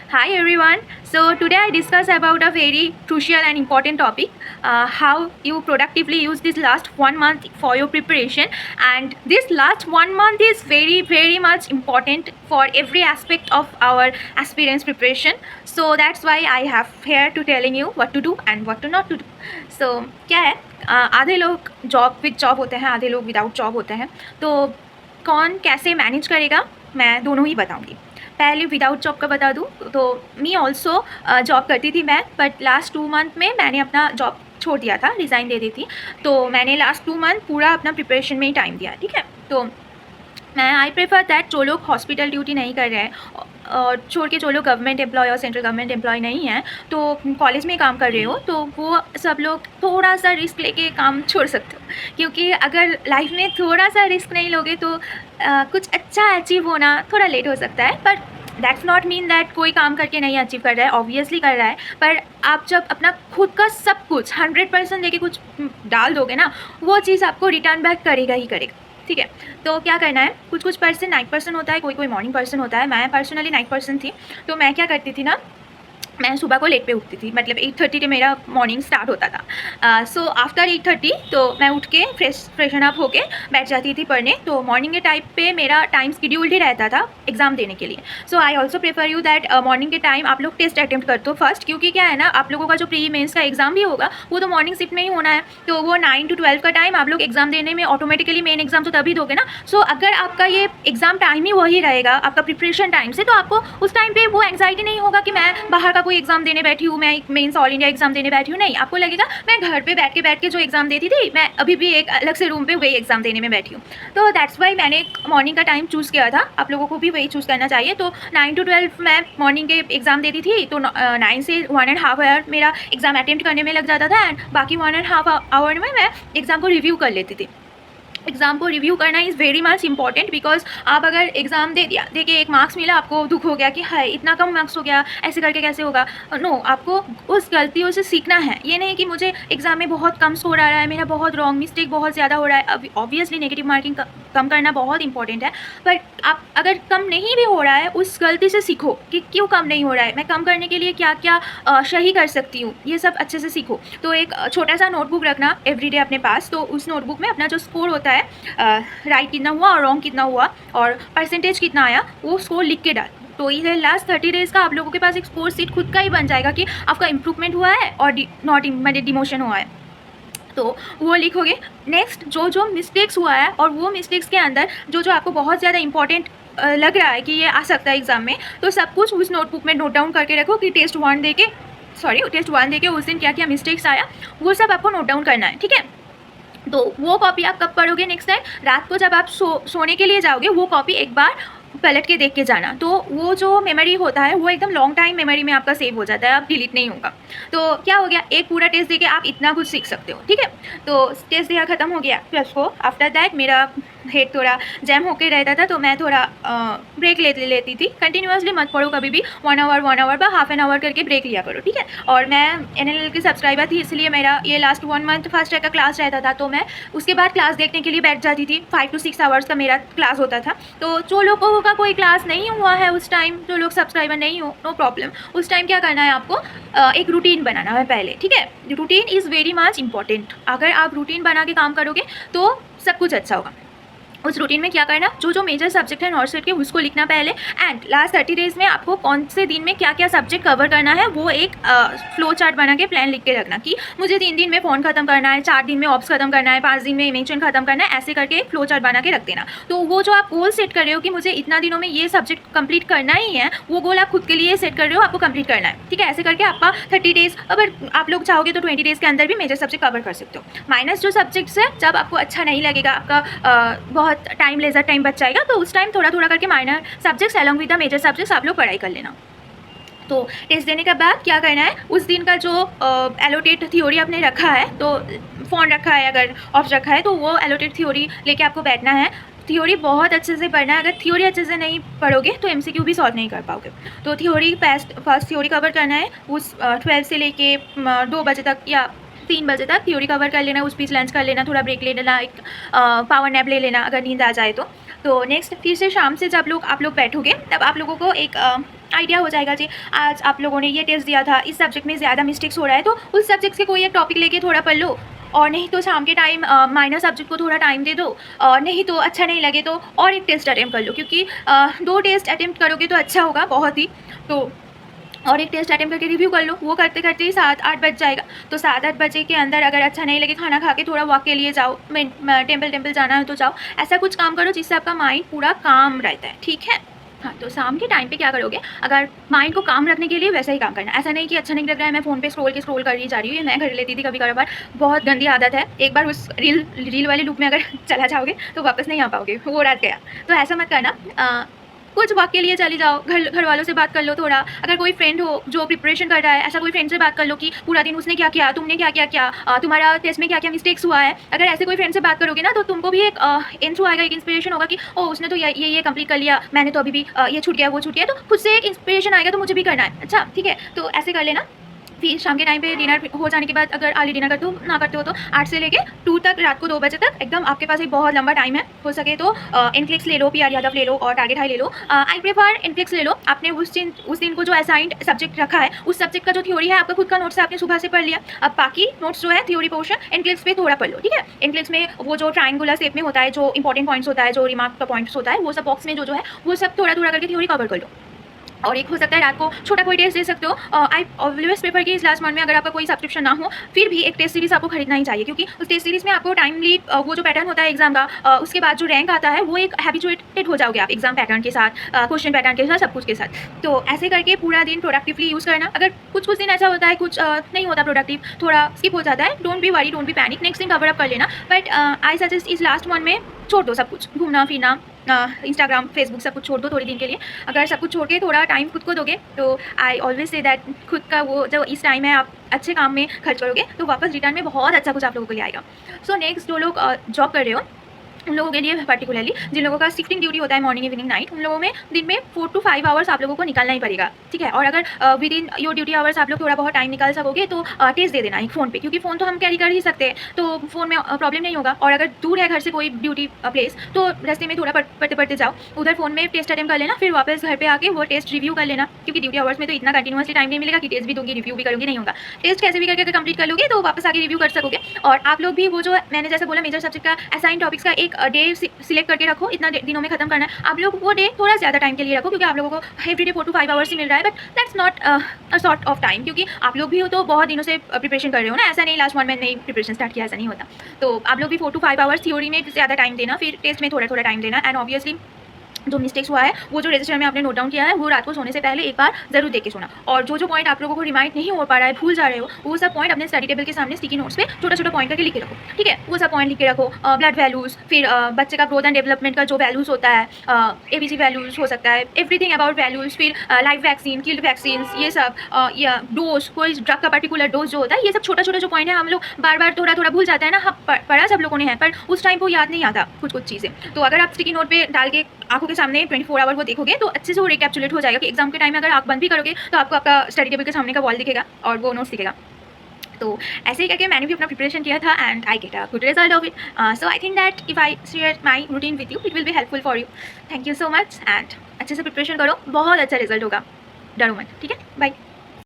Hi everyone. So today I discuss about a very crucial and important topic, how you productively use this last 1 month for your preparation. And this last 1 month is very much important for every aspect of our aspirants preparation. So that's why I have here to telling you what to do and what to not to do. So क्या है, आधे लोग job with job होते हैं, आधे लोग without job होते हैं. तो कौन कैसे मैनेज करेगा, मैं दोनों ही बताऊंगी. पहले विदाउट जॉब का बता दूँ तो मी ऑल्सो जॉब करती थी मैं, बट लास्ट 2 मंथ में मैंने अपना जॉब छोड़ दिया था, रिज़ाइन दे दी थी. तो मैंने लास्ट 2 मंथ पूरा अपना प्रिपरेशन में ही टाइम दिया. ठीक है, तो मैं आई प्रेफर दैट जो लोग हॉस्पिटल ड्यूटी नहीं कर रहे हैं और छोड़ के जो लोग गवर्नमेंट एम्प्लॉय और सेंट्रल गवर्नमेंट एम्प्लॉय नहीं हैं, तो कॉलेज में काम कर रहे हो, तो वो सब लोग थोड़ा सा रिस्क लेके काम छोड़ सकते हो. क्योंकि अगर लाइफ में थोड़ा सा रिस्क नहीं लोगे तो कुछ अच्छा अचीव होना थोड़ा लेट हो सकता है. पर दैट्स नॉट मीन दैट कोई काम करके नहीं अचीव कर रहा है, ऑब्वियसली कर रहा है. पर आप जब अपना खुद का सब कुछ 100% देके कुछ डाल दोगे ना, वो चीज़ आपको रिटर्न बैक करेगा ही करेगा. ठीक है, तो क्या करना है, कुछ पर्सन नाइट पर्सन होता है, कोई मॉर्निंग पर्सन होता है. मैं पर्सनली नाइट पर्सन थी. तो मैं क्या करती थी ना, मैं सुबह को लेट पे उठती थी, मतलब 8:30 पे मेरा मॉर्निंग स्टार्ट होता था. सो आफ्टर 8:30 तो मैं उठ के फ्रेशन अप होके बैठ जाती थी पढ़ने. तो मॉर्निंग के टाइम पे मेरा टाइम शेड्यूल्ड ही रहता था एग्ज़ाम देने के लिए. So I also prefer you that morning के टाइम आप लोग टेस्ट अटैम्प्ट करते हो फर्स्ट, क्योंकि क्या है ना, आप लोगों का जो प्री मेंस का एग्ज़ाम भी होगा वो तो मॉर्निंग शिफ्ट में ही होना है. तो वो 9 to 12 का टाइम आप लोग एग्ज़ाम देने में ऑटोमेटिकली, मेन एग्ज़ाम तो तभी दोगे ना. सो अगर आपका ये एग्ज़ाम टाइम ही वही रहेगा आपका प्रिपरेशन टाइम से, तो आपको उस टाइम पे वो एंग्जाइटी नहीं होगा कि मैं बाहर का कोई एग्ज़ाम देने बैठी हूँ, मैं मेंस ऑल इंडिया एग्जाम देने बैठी हूँ. नहीं, आपको लगेगा मैं घर पे बैठ के जो एग्ज़ाम देती थी, मैं अभी भी एक अलग से रूम पे वही एग्ज़ाम देने में बैठी हूँ. तो दैट्स वाई मैंने मॉर्निंग का टाइम चूज़ किया था. आप लोगों को भी वही चूज़ करना चाहिए. तो 9 to 12 मैं मॉर्निंग के एग्ज़ाम देती थी. तो 9 से 1.5 आवर मेरा एग्ज़ाम अटेम्प्ट करने में लग जाता था, एंड बाकी 1.5 आवर में मैं एग्ज़ाम को रिव्यू कर लेती थी. एग्ज़ाम को रिव्यू करना is very much important, because आप अगर एग्ज़ाम दे दिया, देखिए एक मार्क्स मिला, आपको दुख हो गया कि हाय इतना कम मार्क्स हो गया, ऐसे करके कैसे होगा. नो, आपको उस गलतियों से सीखना है. ये नहीं कि मुझे एग्ज़ाम में बहुत कम स्कोर आ रहा है, मेरा बहुत रॉन्ग मिस्टेक बहुत ज़्यादा हो रहा है. अब ऑब्वियसली नेगेटिव मार्किंग कम करना बहुत इंपॉर्टेंट है, बट आप अगर कम नहीं भी हो रहा है, उस गलती से सीखो कि क्यों कम नहीं हो रहा है, मैं कम करने के लिए क्या क्या सही कर सकती हूँ, ये सब अच्छे से सीखो. तो एक छोटा सा नोटबुक रखना एवरीडे अपने पास. तो उस नोटबुक में अपना जो स्कोर होता है, राइट कितना हुआ और रॉन्ग कितना हुआ और परसेंटेज कितना आया, वो स्कोर लिख के डाल. तो ये लास्ट 30 डेज़ का आप लोगों के पास एक स्कोर सीट खुद का ही बन जाएगा कि आपका इंप्रूवमेंट हुआ है और नॉट मतलब डिमोशन हुआ है. तो वो लिखोगे. नेक्स्ट जो मिस्टेक्स हुआ है, और वो मिस्टेक्स के अंदर जो आपको बहुत ज़्यादा इंपॉर्टेंट लग रहा है कि ये आ सकता है एग्ज़ाम में, तो सब कुछ उस नोटबुक में नोट डाउन करके रखो कि टेस्ट 1 दे के उस दिन क्या क्या मिस्टेक्स आया, वो सब आपको नोट डाउन करना है. ठीक है, तो वो कॉपी आप कब पढ़ोगे, नेक्स्ट टाइम रात को जब आप सोने के लिए जाओगे, वो कॉपी एक बार पलट के देख के जाना. तो वो जो मेमोरी होता है वो एकदम लॉन्ग टाइम मेमोरी में आपका सेव हो जाता है, आप डिलीट नहीं होगा. तो क्या हो गया, एक पूरा टेस्ट देके आप इतना कुछ सीख सकते हो. ठीक है, तो टेस्ट दिया ख़त्म हो गया. प्लस को आफ्टर दैट मेरा हेड थोड़ा जैम होके रहता था, तो मैं थोड़ा ब्रेक लेती थी. कंटिन्यूसली मत पढ़ो कभी भी, 1 आवर पर हाफ एन आवर करके ब्रेक लिया करो. ठीक है, और मैं NLL की सब्सक्राइबर थी, इसलिए मेरा ये लास्ट 1 मंथ फर्स्ट का क्लास रहता था. तो मैं उसके बाद क्लास देखने के लिए बैठ जाती थी. 5 to 6 आवर्स का मेरा क्लास होता था. तो जो लोगों का कोई क्लास नहीं हुआ है उस टाइम, जो लोग सब्सक्राइबर नहीं हो, नो प्रॉब्लम. उस टाइम क्या करना है, आपको एक रूटीन बनाना है पहले. ठीक है, routine is very much important. अगर आप रूटीन बना के काम करोगे तो सब कुछ अच्छा होगा. उस रूटीन में क्या करना, जो मेजर सब्जेक्ट है नॉर्थ सेट के, उसको लिखना पहले. एंड लास्ट 30 डेज़ में आपको कौन से दिन में क्या क्या सब्जेक्ट कवर करना है, वो एक फ्लो चार्ट बना के प्लान लिख के रखना कि मुझे 3 दिन में फ़ोन खत्म करना है, 4 दिन में ऑप्स खत्म करना है, 5 दिन में इमेंशन खत्म करना है. ऐसे करके एक फ्लो चार्ट बना के रख देना. तो वो जो आप गोल सेट कर रहे हो कि मुझे इतना दिनों में ये सब्जेक्ट कंप्लीट करना ही है, वो गोल आप खुद के लिए सेट कर रहे हो, आपको कंप्लीट करना है. ठीक है, ऐसे करके आपका 30 डेज़, अगर आप लोग चाहोगे तो 20 डेज़ के अंदर भी मेजर सब्जेक्ट कवर कर सकते हो. माइनस जो सब्जेक्ट्स है, जब आपको अच्छा नहीं लगेगा, आपका बहुत टाइम लेजर टाइम बच जाएगा, तो उस टाइम थोड़ा थोड़ा करके minor subjects along with the major subjects आप लोग पढ़ाई कर लेना. तो टेस्ट देने के बाद क्या करना है, उस दिन का जो एलोटेट थ्योरी आपने रखा है, तो फ़ोन रखा है, अगर ऑफ रखा है, तो वो एलोटेट थ्योरी लेके आपको बैठना है. थ्योरी बहुत अच्छे से पढ़ना है. अगर थ्योरी अच्छे से नहीं पढ़ोगे तो MCQ भी सॉल्व नहीं कर पाओगे. तो थ्योरी फर्स्ट थ्योरी कवर करना है. उस 12 से लेके 2 बजे तक या 3 बजे तक थ्योरी कवर कर लेना. उस बीच लंच कर लेना, थोड़ा ब्रेक ले लेना, एक पावर नैप ले लेना अगर नींद आ जाए तो. तो नेक्स्ट फिर से शाम से जब आप लोग बैठोगे तब आप लोगों को एक आइडिया हो जाएगा जी, आज आप लोगों ने ये टेस्ट दिया था, इस सब्जेक्ट में ज़्यादा मिस्टेक्स हो रहा है तो उस सब्जेक्ट के कोई एक टॉपिक लेके थोड़ा पढ़ लो, और नहीं तो शाम के टाइम माइनर सब्जेक्ट को थोड़ा टाइम दे दो, और नहीं तो अच्छा नहीं लगे तो और एक टेस्ट अटैम्प्ट कर लो, क्योंकि 2 टेस्ट अटैम्प्ट करोगे तो अच्छा होगा बहुत ही। तो और एक टेस्ट अटैम्प्ट करके रिव्यू कर लो, वो करते करते ही 7-8 बज जाएगा। तो 7-8 बजे के अंदर अगर अच्छा नहीं लगे, खाना खा के थोड़ा वॉक के लिए जाओ, टेम्पल जाना है तो जाओ, ऐसा कुछ काम करो जिससे आपका माइंड पूरा काम रहता है, ठीक है। हाँ, तो शाम के टाइम पे क्या करोगे, अगर माइंड को काम रखने के लिए वैसा ही काम करना, ऐसा नहीं कि अच्छा नहीं लग रहा है मैं फ़ोन पे स्क्रॉल कर रही जा रही हूँ, ये मैं कर लेती थी कभी कभार, बहुत गंदी आदत है। एक बार उस रील वाले लूप में अगर चला जाओगे तो वापस नहीं आ पाओगे, वो रात गया। तो ऐसा मत करना, कुछ वक्त के लिए चली जाओ, घर वालों से बात कर लो थोड़ा, अगर कोई फ्रेंड हो जो प्रिपरेशन कर रहा है, ऐसा कोई फ्रेंड से बात कर लो कि पूरा दिन उसने क्या किया, तुमने क्या क्या किया, तुम्हारा टेस्ट में क्या क्या मिस्टेक्स हुआ है। अगर ऐसे कोई फ्रेंड से बात करोगे ना तो तुमको भी एक इंट्रो आएगा, एक इंस्पिरेशन होगा कि ओ उसने तो ये कंप्लीट कर लिया, मैंने तो अभी भी ये छूट गया वो छूट गया, तो खुद से एक इंस्पिरेशन आएगा तो मुझे भी करना है, अच्छा ठीक है। तो ऐसे कर लेना। फिर शाम के टाइम पे डिनर हो जाने के बाद अगर अर्ली डिनर करते हो तो 8 से लेके 2 तक, रात को 2 बजे तक एकदम आपके पास एक बहुत लंबा टाइम है। हो सके तो इनफ्लिक्स ले लो, PR यादव ले लो और टारगेट हाई ले लो। आई प्रेफर इनफ्लिक्स ले लो। आपने उस दिन को जो असाइंड सब्जेक्ट रखा है उस सब्जेक्ट का जो थ्योरी है आपका खुद का नोट्स है, आपने सुबह से पढ़ लिया। अब बाकी नोट्स जो है थ्योरी पोर्शन इनफ्लिक्स पे थोड़ा पढ़ लो, ठीक है। इनफ्लिक्स में वो जो ट्रायंगुलर शेप में होता है, जो इंपॉर्टेंट पॉइंट्स होता है, जो रिमार्क का पॉइंट्स होता है, वो सब बॉक्स में जो है वो सब थोड़ा थोड़ा करके थ्योरी कवर कर लो। और एक हो सकता है रात को छोटा कोई टेस्ट दे सकते हो। आई ऑलवेज प्रेफर कि इस लास्ट मंथ में अगर आपका कोई सब्सक्रिप्शन ना हो फिर भी एक टेस्ट सीरीज आपको खरीदना ही चाहिए, क्योंकि उस टेस्ट सीरीज में आपको टाइमली वो जो पैटर्न होता है एग्जाम का, उसके बाद जो रैंक आता है वो एक हैबिचुएटेड हो जाओगे आप एग्जाम पैटर्न के साथ, क्वेश्चन पैटर्न के साथ, सब कुछ के साथ। तो ऐसे करके पूरा दिन प्रोडक्टिवली यूज़ करना। अगर कुछ दिन ऐसा होता है कुछ नहीं होता प्रोडक्टिव, थोड़ा स्किप हो जाता है, don't be worry, don't be panic, next दिन कवर अप कर लेना। बट आई सजेस्ट इस लास्ट मंथ में छोड़ दो सब कुछ, घूमना फिरना, इंस्टाग्राम फेसबुक सब कुछ छोड़ दो थोड़ी दिन के लिए। अगर सब कुछ छोड़ के थोड़ा टाइम खुद को दोगे तो आई ऑलवेज से दैट खुद का वो जो इस टाइम है आप अच्छे काम में खर्च करोगे तो वापस रिटर्न में बहुत अच्छा कुछ आप लोगों के लिए आएगा। सो नेक्स्ट जो लोग जॉब कर रहे हो उन लोगों के लिए पर्टिकुलरली, जिन लोगों का शिफ्टिंग ड्यूटी होता है मॉर्निंग इवनिंग नाइट, उन लोगों में दिन में 4 to 5 आवर्स आप लोगों को निकालना ही पड़ेगा, ठीक है। और अगर with in your duty hours आप लोग थोड़ा बहुत टाइम निकाल सकोगे तो टेस्ट दे देना एक फ़ोन पे, क्योंकि फ़ोन तो हम कैरी कर ही सकते हैं तो फ़ोन में प्रॉब्लम नहीं होगा। और अगर दूर है घर से कोई ड्यूटी प्लेस तो रास्ते में थोड़ा पढ़ते जाओ, उधर फ़ोन में टेस्ट अटेम्प्ट कर लेना, फिर वापस घर पर आके वो टेस्ट रिव्यू कर लेना, क्योंकि ड्यूटी आवर्स में तो इतना कंटिन्यूसली टाइम नहीं मिलेगा कि टेस्ट भी दूंगी रिव्यू भी करूँगी, नहीं होगा। टेस्ट कैसे भी करके अगर कंप्लीट कर लोगे तो वापस आके रिव्यू कर सकोगे। और आप लोग भी वो जो मैंने जैसे बोला मेजर सब्जेक्ट का असाइन टॉपिक्स का एक डे सिलेक्ट करके रखो, इतना दिनों में खत्म करना है। आप लोग वो डे थोड़ा ज़्यादा टाइम के लिए रखो, क्योंकि आप लोगों को एवरी डे 4 to 5 आवर्स ही मिल रहा है, but that's not a sort of time, क्योंकि आप लोग भी हो तो बहुत दिनों से प्रिपरेशन कर रहे हो ना, ऐसा नहीं लास्ट मंथ में नहीं प्रिपरेशन स्टार्ट किया, ऐसा नहीं होता। तो आप लोग भी 4 to 5 आवर्स थ्योरी में ज़्यादा टाइम देना, फिर टेस्ट में थोड़ा थोड़ा टाइम देना। एंड ऑब्वियसली जो मिस्टेक्स हुआ है वो जो रजिस्टर में आपने नोट डाउन किया है वो रात को सोने से पहले एक बार जरूर देख के सोना। और जो पॉइंट आप लोगों को रिमाइंड नहीं हो पा रहा है, भूल जा रहे हो, वो सब पॉइंट अपने स्टडी टेबल के सामने स्टिकी नोट्स पे छोटा छोटा पॉइंट करके लिख के रखो, ठीक है। वो सब पॉइंट लिख के रखो, ब्लड वैल्यूज़, फिर बच्चे का ग्रोथ एंड डेवलपमेंट का जो वैल्यूज़ होता है, ABC वैल्यूज़ हो सकता है, एवरीथिंग अबाउट वैल्यूज़, फिर लाइव वैक्सीन, किल्ड वैक्सीन, ये सब, या डोज, कोई ड्रग का पर्टिकुलर डोज जो होता है, ये सब छोटा छोटा जो पॉइंट है हम लोग बार बार थोड़ा थोड़ा भूल जाता है ना, हम पढ़ा सब लोगों ने है पर उस टाइम को याद नहीं आता कुछ चीज़ें। तो अगर आप स्टिकी नोट पे डाल के आंखों के सामने 24 आवर वो देखोगे तो अच्छे से वो रिकैप्चुलेट हो जाएगा कि एग्जाम के टाइम में अगर आप बंद भी करोगे तो आपको आपका स्टडी टेबल के सामने का वॉल दिखेगा और वो नोट्स दिखेगा। तो ऐसे ही करके मैंने भी अपना प्रिपरेशन किया था and I get a good result of it. So I think that if I share my routine with you it will be helpful for you. Thank you so much and अच्छे से preparation करो, बहुत अच्छा result होगा, डरो मत, ठीक है। बाय।